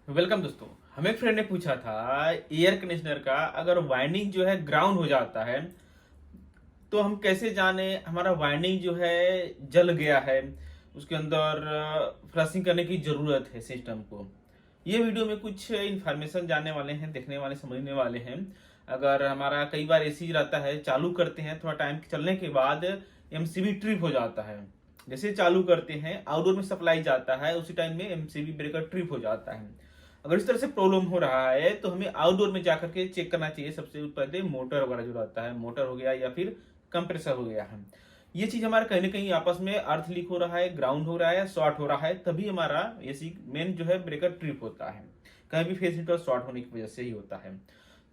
Welcome दोस्तों। हमें friend ने पूछा था एयर कंडीशनर का अगर वाइंडिंग जो है ग्राउंड हो जाता है तो हम कैसे जाने हमारा वाइंडिंग जो है जल गया है, उसके अंदर फ्लशिंग करने की जरूरत है सिस्टम को। ये वीडियो में कुछ इंफॉर्मेशन जानने वाले हैं, देखने वाले, समझने वाले हैं। अगर हमारा कई बार एसी रहता है, चालू करते हैं, थोड़ा टाइम चलने के बाद एमसीबी ट्रिप हो जाता है। जैसे चालू करते हैं आउटडोर में सप्लाई जाता है, उसी टाइम में एमसीबी ब्रेकर ट्रिप हो जाता है। अगर इस तरह से प्रॉब्लम हो रहा है तो हमें आउटडोर में जाकर के चेक करना चाहिए। सबसे पहले मोटर वगैरह जो रहता है, मोटर हो गया या फिर कंप्रेसर हो गया है, ये चीज हमारा कहीं ना कहीं आपस में अर्थ लीक हो रहा है, ग्राउंड हो रहा है, शॉर्ट हो रहा है, तभी हमारा एसी मेन जो है ब्रेकर ट्रिप होता है। कहीं भी फेस हीटर शॉर्ट होने की वजह से ही होता है।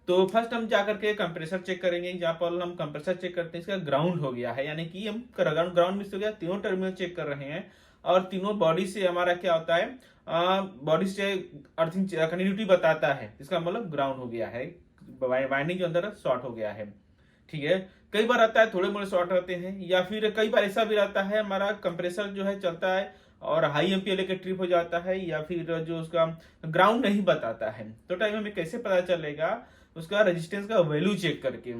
तो फर्स्ट हम जाकर के कंप्रेसर चेक करेंगे। जहाँ पर हम कंप्रेसर चेक करते हैं इसका ग्राउंड हो गया है, यानी कि हम ग्राउंड मिस हो गया, तीनों टर्मिनल चेक कर रहे हैं और तीनों बॉडी से हमारा क्या होता है, बॉडी से अर्थिंग कंटिन्यूटी बताता है, इसका मतलब ग्राउंड हो गया है, वाइंडिंग के अंदर शॉर्ट हो गया है। ठीक है। कई बार आता है थोड़े मोड़े शॉर्ट रहते हैं, या फिर कई बार ऐसा भी रहता है हमारा कंप्रेसर जो है चलता है और हाई एम्पियर लेकर ट्रिप हो जाता है, या फिर जो उसका ग्राउंड नहीं बताता है। तो टाइम हमें कैसे पता चलेगा? उसका रेजिस्टेंस का वैल्यू चेक करके।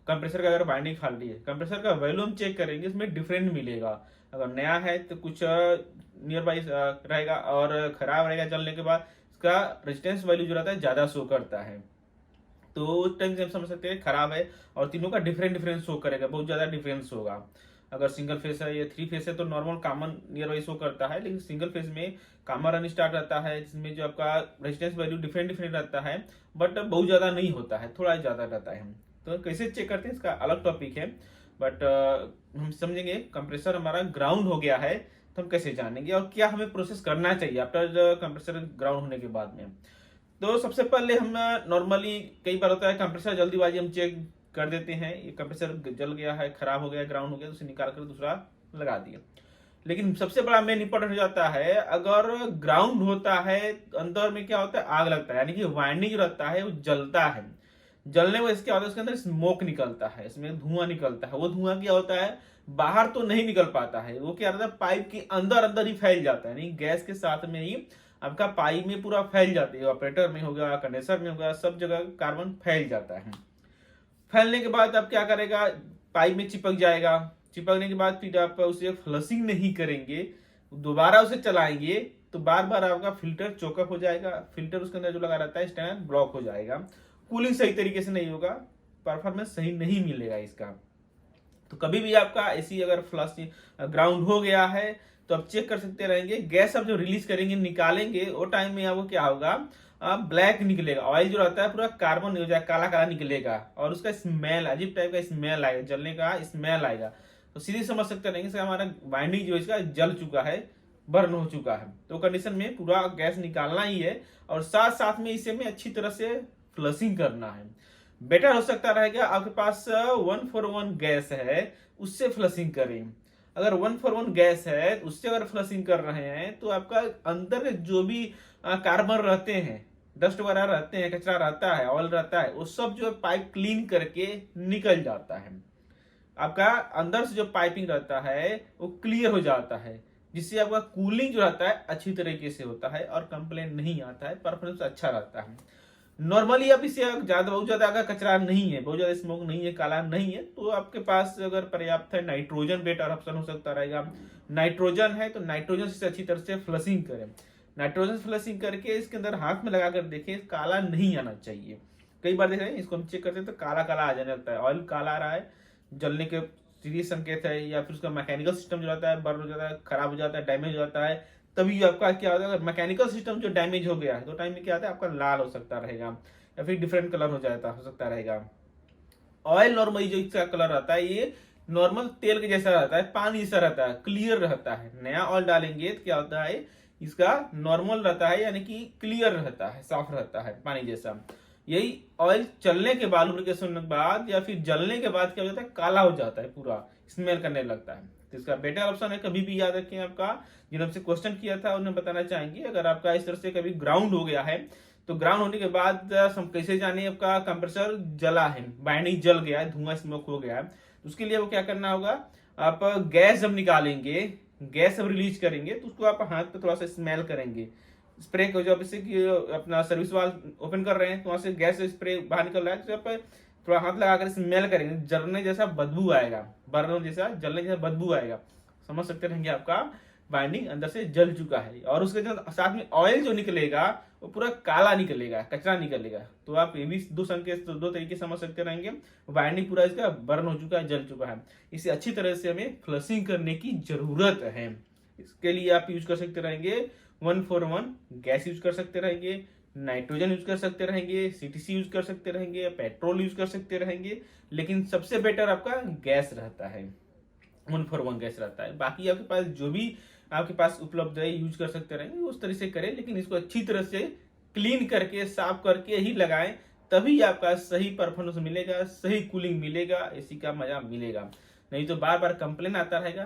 कंप्रेसर का अगर बाइंडिंग खाली है, कंप्रेसर का वैल्यू हम चेक करेंगे, इसमें डिफरेंट मिलेगा। अगर नया है तो कुछ नियर बाई रहेगा, और खराब रहेगा चलने के बाद इसका रेजिस्टेंस वैल्यू जो रहता है ज्यादा शो करता है। तो उस टाइम से हम समझ सकते हैं खराब है, और तीनों का डिफरेंट डिफरेंस शो करेगा, बहुत ज्यादा डिफरेंस होगा। अगर सिंगल फेस है या थ्री फेस है तो normal common near by show करता है, लेकिन सिंगल फेस में कॉमन रन स्टार्ट रहता है, जिसमें जो आपका रेजिस्टेंस वैल्यू डिफरेंट डिफरेंट रहता है, बट बहुत ज्यादा नहीं होता है, थोड़ा ज्यादा रहता है। तो कैसे चेक करते हैं इसका अलग टॉपिक है, बट हम समझेंगे कंप्रेसर हमारा ग्राउंड हो गया है तो हम कैसे जानेंगे और क्या हमें प्रोसेस करना चाहिए आफ्टर कंप्रेसर ग्राउंड होने के बाद में। तो सबसे पहले हम नॉर्मली कई बार होता है कंप्रेसर जल्दीबाजी हम चेक कर देते हैं, ये कंप्रेसर जल गया है, खराब हो गया, ग्राउंड हो गया, तो उसे निकाल कर दूसरा लगा दिया। लेकिन सबसे बड़ा मेन इंपॉर्टेंट हो जाता है, अगर ग्राउंड होता है तो अंदर में क्या होता है, आग लगता है, यानी कि वाइंडिंग जो रहता है वो जलता है। जलने में क्या होता है, उसके अंदर स्मोक निकलता है, इसमें धुआं निकलता है। वो धुआं क्या होता है, बाहर तो नहीं निकल पाता है, वो क्या रहता है पाइप के अंदर अंदर ही फैल जाता है, यानी गैस के साथ में ही आपका पाइप में पूरा फैल जाती है। ऑपरेटर में होगा, कंडेंसर में होगा, सब जगह कार्बन फैल जाता है। फैलने के बाद आप क्या करेगा, पाइप में चिपक जाएगा। चिपकने के बाद फिर आप उसे फ्लशिंग नहीं करेंगे, दोबारा उसे चलाएंगे तो बार बार आपका फिल्टर चोकअप हो जाएगा, फिल्टर उसके अंदर जो लगा रहता है स्टैंड ब्लॉक हो जाएगा, कूलिंग सही तरीके से नहीं होगा, परफॉर्मेंस सही नहीं मिलेगा इसका। तो कभी भी आपका एसी अगर फ्लश ग्राउंड हो गया है तो आप चेक कर सकते रहेंगे। गैस आप जो रिलीज करेंगे, निकालेंगे, वो टाइम में आपको क्या होगा, ब्लैक निकलेगा, ऑयल जो रहता है पूरा कार्बन हो जाएगा, काला काला निकलेगा, और उसका स्मेल, अजीब टाइप का स्मेल आएगा, जलने का स्मेल आएगा। तो सीधे समझ सकते रहेंगे इसका हमारा बाइंडिंग जो है इसका जल चुका है, बर्न हो चुका है। तो कंडीशन में पूरा गैस निकालना ही है, और साथ साथ में इसे में अच्छी तरह से फ्लशिंग करना है। बेटर हो सकता रहेगा आपके पास 1 for 1 गैस है, उससे फ्लशिंग करें। अगर 1 for 1 गैस है उससे अगर फ्लशिंग कर रहे हैं तो आपका अंदर जो भी कार्बन रहते हैं, डस्ट वगैरह रहते हैं, कचरा रहता है, ऑयल रहता है, वो सब जो पाइप क्लीन करके निकल जाता है। आपका अंदर से जो पाइपिंग रहता है वो क्लियर हो जाता है, जिससे आपका कूलिंग जो रहता है अच्छी तरीके से होता है और कंप्लेन नहीं आता है, परफॉर्मेंस अच्छा रहता है। नॉर्मली आप इसे ज्यादा बहुत ज्यादा अगर कचरा नहीं है, बहुत ज्यादा स्मोक नहीं है, काला नहीं है, तो आपके पास अगर पर्याप्त है, नाइट्रोजन बेटर ऑप्शन हो सकता रहेगा। नाइट्रोजन है तो नाइट्रोजन से अच्छी तरह से फ्लशिंग करें। नाइट्रोजन फ्लशिंग करके इसके अंदर हाथ में लगा कर देखें, काला नहीं आना चाहिए। कई बार देख रहे हैं इसको हम चेक करते हैं तो काला काला आ जाने लगता है, ऑयल काला आ रहा है, जलने के सीधे संकेत है, या फिर उसका मैकेनिकल सिस्टम जो रहता है बर्न हो जाता है, खराब हो जाता है, डैमेज हो जाता है। तभी आपका क्या होता है, अगर मैकेनिकल सिस्टम जो डैमेज हो गया है तो टाइम में क्या होता है आपका लाल हो सकता रहेगा, या फिर डिफरेंट कलर हो सकता रहेगा। ऑयल नॉर्मली जो इसका कलर रहता है ये नॉर्मल तेल के जैसा रहता है, पानी जैसा रहता है, क्लियर रहता है। नया ऑयल डालेंगे तो क्या होता है, इसका नॉर्मल रहता है, यानी कि क्लियर रहता है, साफ रहता है, पानी जैसा। यही ऑयल चलने के बाद, लुब्रिकेशन के बाद या फिर जलने के बाद क्या हो जाता है, काला हो जाता है, पूरा स्मेल करने लगता है। तो इसका बेटर ऑप्शन है, कभी भी याद रखें, आपका जिन्होंने हमसे क्वेश्चन किया था उन्हें बताना चाहेंगे, अगर आपका इस तरह से कभी ग्राउंड हो गया है तो ग्राउंड होने के बाद हम कैसे जाने आपका कंप्रेसर जला है, बाइंडिंग जल गया है, धुआं स्मोक हो गया है। तो उसके लिए वो क्या करना होगा, आप गैस जब निकालेंगे, गैस जब रिलीज करेंगे तो उसको आप हाथ पे थोड़ा सा स्मेल करेंगे, स्प्रे को जब इससे कि अपना सर्विस वाल्व ओपन कर रहे हैं तो वहां से गैस स्प्रे बाहर निकल रहा है, तो आप थोड़ा हाथ लगाकर स्मेल करेंगे, जलने जैसा बदबू आएगा, बर्नर जैसा जलने जैसा बदबू आएगा, समझ सकते रहेंगे आपका बाइंडिंग अंदर से जल चुका है। और उसके साथ में ऑयल जो निकलेगा वो पूरा काला निकलेगा, कचरा निकलेगा। तो आप ये भी दो संकेत, दो तरीके समझ सकते रहेंगे, बाइंडिंग पूरा इसका बर्न हो चुका है, जल चुका है। इसे अच्छी तरह से हमें फ्लशिंग करने की जरूरत है। इसके लिए आप यूज कर सकते रहेंगे 141 गैस यूज कर सकते रहेंगे, नाइट्रोजन यूज कर सकते रहेंगे, सीटीसी यूज कर सकते रहेंगे, पेट्रोल यूज कर सकते रहेंगे, लेकिन सबसे बेटर आपका गैस रहता है, 141 गैस रहता है। बाकी आपके पास जो भी आपके पास उपलब्ध है यूज कर सकते रहेंगे, उस तरह से करें, लेकिन इसको अच्छी तरह से क्लीन करके साफ करके ही लगाएं, तभी आपका सही परफॉर्मेंस मिलेगा, सही कूलिंग मिलेगा, एसी का मजा मिलेगा। नहीं तो बार बार कंप्लेन आता रहेगा,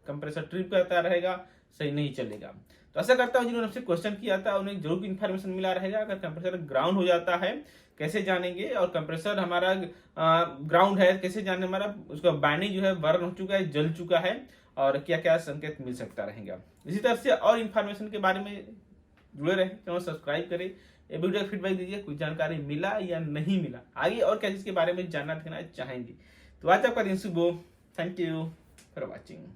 कंप्रेसर ट्रिप करता रहेगा, सही नहीं चलेगा। तो ऐसा करता हूँ जिन्होंने आपसे क्वेश्चन किया था उन्हें जरूर इन्फॉर्मेशन मिला रहेगा। अगर कंप्रेसर ग्राउंड हो जाता है कैसे जानेंगे, और कंप्रेसर हमारा ग्राउंड है कैसे जाने, हमारा उसका बाइंडिंग जो है बर्न हो चुका है, जल चुका है, और क्या क्या संकेत मिल सकता रहेगा। इसी तरह से और इन्फॉर्मेशन के बारे में जुड़े रहे, चैनल सब्सक्राइब करें, ये वीडियो का फीडबैक दीजिए, कुछ जानकारी मिला या नहीं मिला, आगे और क्या चीज के बारे में जानना देखना चाहेंगे। तो आज आपका दिन शुभ हो। Thank you for watching.